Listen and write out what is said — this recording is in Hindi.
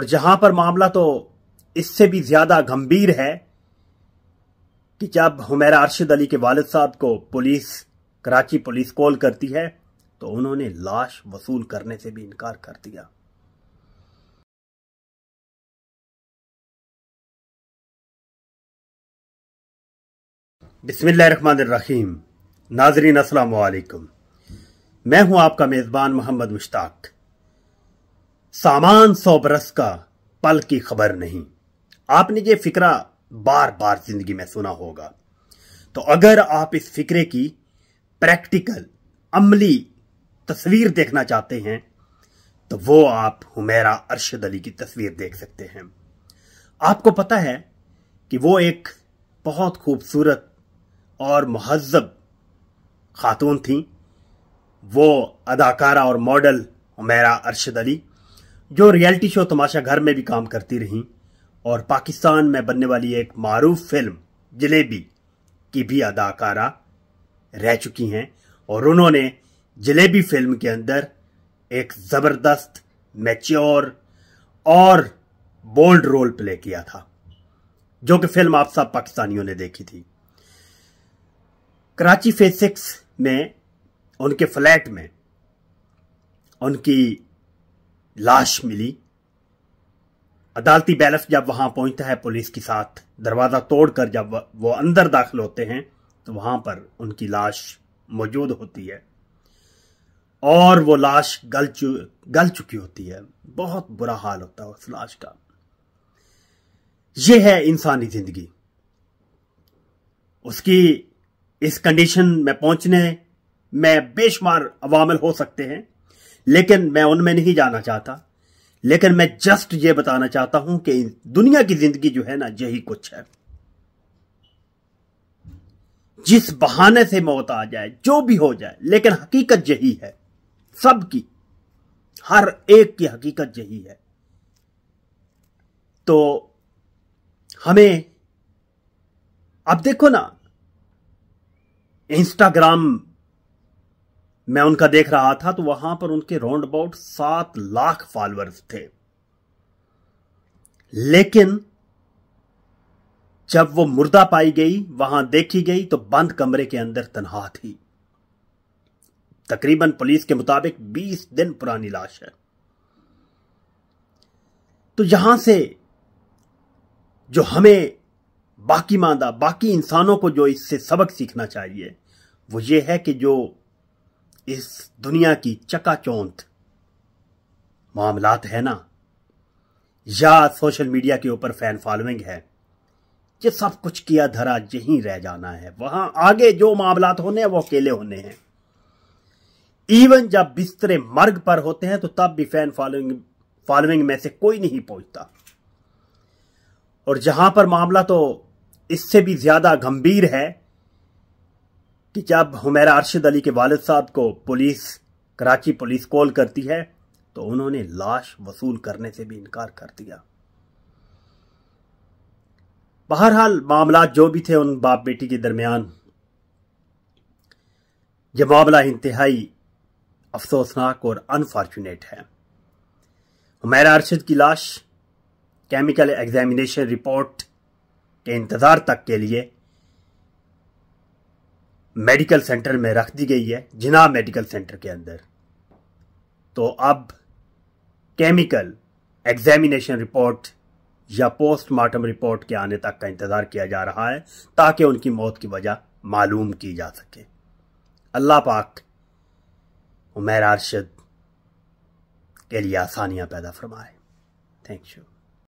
और जहां पर मामला तो इससे भी ज्यादा गंभीर है कि जब हुमैरा अरशद अली के वालिद साहब को कराची पुलिस कॉल करती है तो उन्होंने लाश वसूल करने से भी इनकार कर दिया। बिस्मिल्लाहिर्रहमानिर्रहीम। नाज़रीन अस्सलाम वालेकुम। मैं हूं आपका मेजबान मोहम्मद मुश्ताक। सामान 100 बरस का, पल की खबर नहीं। आपने ये फिक्रा बार बार जिंदगी में सुना होगा। तो अगर आप इस फिक्रे की प्रैक्टिकल अमली तस्वीर देखना चाहते हैं तो वो आप हुमैरा अरशद अली की तस्वीर देख सकते हैं। आपको पता है कि वो एक बहुत खूबसूरत और मुहज्जब खातून थी। वो अदाकारा और मॉडल हुमैरा अरशद अली, जो रियलिटी शो तमाशा घर में भी काम करती रहीं और पाकिस्तान में बनने वाली एक मारूफ फिल्म जलेबी की भी अदाकारा रह चुकी हैं। और उन्होंने जलेबी फिल्म के अंदर एक जबरदस्त, मैच्योर और बोल्ड रोल प्ले किया था, जो कि फिल्म आप सब पाकिस्तानियों ने देखी थी। कराची फेज 6 में उनके फ्लैट में उनकी लाश मिली। अदालती बैलफ जब वहां पहुंचता है पुलिस के साथ, दरवाजा तोड़कर जब वो अंदर दाखिल होते हैं तो वहां पर उनकी लाश मौजूद होती है और वो लाश गल चुकी होती है। बहुत बुरा हाल होता है उस लाश का। यह है इंसानी जिंदगी। उसकी इस कंडीशन में पहुंचने में बेशुमार अवामिल हो सकते हैं, लेकिन मैं उनमें नहीं जाना चाहता। लेकिन मैं जस्ट ये बताना चाहता हूं कि दुनिया की जिंदगी जो है ना, यही कुछ है। जिस बहाने से मौत आ जाए, जो भी हो जाए, लेकिन हकीकत यही है। सबकी, हर एक की हकीकत यही है। तो हमें अब देखो ना, इंस्टाग्राम मैं उनका देख रहा था तो वहां पर उनके राउंड अबाउट 7 लाख फॉलोअर्स थे। लेकिन जब वो मुर्दा पाई गई, वहां देखी गई तो बंद कमरे के अंदर तन्हा थी। तकरीबन पुलिस के मुताबिक 20 दिन पुरानी लाश है। तो यहां से जो हमें बाकी इंसानों को जो इससे सबक सीखना चाहिए वो ये है कि जो इस दुनिया की चकाचौंध मामलात है ना, या सोशल मीडिया के ऊपर फैन फॉलोइंग है, ये सब कुछ किया धरा यहीं रह जाना है। वहां आगे जो मामलात होने हैं वो अकेले होने हैं। इवन जब बिस्तरे मर्ग पर होते हैं तो तब भी फैन फॉलोइंग में से कोई नहीं पहुंचता। और जहां पर मामला तो इससे भी ज्यादा गंभीर है कि जब हुमैरा अरशद अली के वालिद साहब को कराची पुलिस कॉल करती है तो उन्होंने लाश वसूल करने से भी इनकार कर दिया। बहरहाल मामला जो भी थे उन बाप बेटी के दरमियान, यह मामला इंतहाई अफसोसनाक और अनफॉर्चुनेट है। हुमैरा अरशद की लाश केमिकल एग्जामिनेशन रिपोर्ट के इंतजार तक के लिए मेडिकल सेंटर में रख दी गई है, जिना मेडिकल सेंटर के अंदर। तो अब केमिकल एग्जामिनेशन रिपोर्ट या पोस्टमार्टम रिपोर्ट के आने तक का इंतजार किया जा रहा है ताकि उनकी मौत की वजह मालूम की जा सके। अल्लाह पाक हुमैरा अरशद के लिए आसानियां पैदा फरमाए। Thank you.